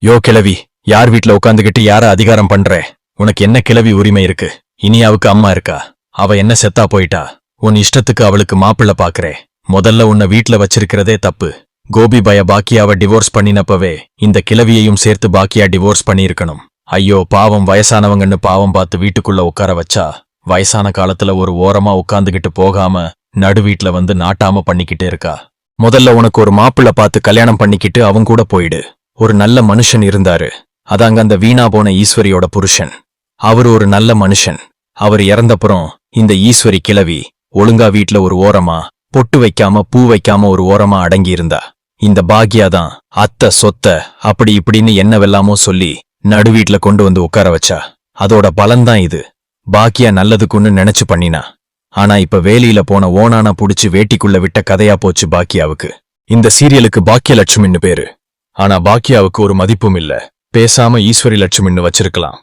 யோ கிழவி, யார் வீட்ல உட்காந்துகிட்டு யார அதிகாரம் பண்ற? உனக்கு என்ன கிழவி உரிமை இருக்கு? இனியாவுக்கு அம்மா இருக்கா? அவ என்ன செத்தா போயிட்டா? உன் இஷ்டத்துக்கு அவளுக்கு மாப்பிள்ள பாக்குறே. முதல்ல உன்னை வீட்ல வச்சிருக்கிறதே தப்பு. கோபி பய பாக்கியாவ டிவோர்ஸ் பண்ணினப்பவே இந்த கிழவியையும் சேர்த்து பாக்கியா டிவோர்ஸ் பண்ணியிருக்கணும். ஐயோ பாவம், வயசானவங்கன்னு பாவம் பார்த்து வீட்டுக்குள்ள உட்கார வச்சா வயசான காலத்துல ஒரு ஓரமா உட்காந்துகிட்டு போகாம நடு வீட்ல வந்து நாட்டாம பண்ணிக்கிட்டே இருக்கா. முதல்ல உனக்கு ஒரு மாப்பிள்ள பார்த்து கல்யாணம் பண்ணிக்கிட்டு அவங்க கூட போயிடு. ஒரு நல்ல மனுஷன் இருந்தாரு, அதாங்க அந்த வீணா போன ஈஸ்வரியோட புருஷன். அவரு ஒரு நல்ல மனுஷன். அவர் இறந்தப்புறம் இந்த ஈஸ்வரி கிழவி ஒழுங்கா வீட்ல ஒரு ஓரமா பொட்டு வைக்காம பூ வைக்காம ஒரு ஓரமா அடங்கி இருந்தா. இந்த பாக்கியாதான் அத்தை சொத்த அப்படி இப்படின்னு என்னவெல்லாமோ சொல்லி நடு வீட்ல கொண்டு வந்து உட்கார வச்சா. அதோட பலன்தான் இது. பாக்கியா நல்லதுக்குன்னு நினைச்சு பண்ணினா. ஆனா இப்ப வேலியில போன ஓனானா புடிச்சு வேட்டிக்குள்ள விட்ட கதையா போச்சு பாக்கியாவுக்கு. இந்த சீரியலுக்கு பாக்கியலட்சுமின்னு பேரு. ஆனா பாக்கியாவுக்கு ஒரு மதிப்பும் இல்ல. பேசாம ஈஸ்வரி லட்சுமின்னு வச்சிருக்கலாம்.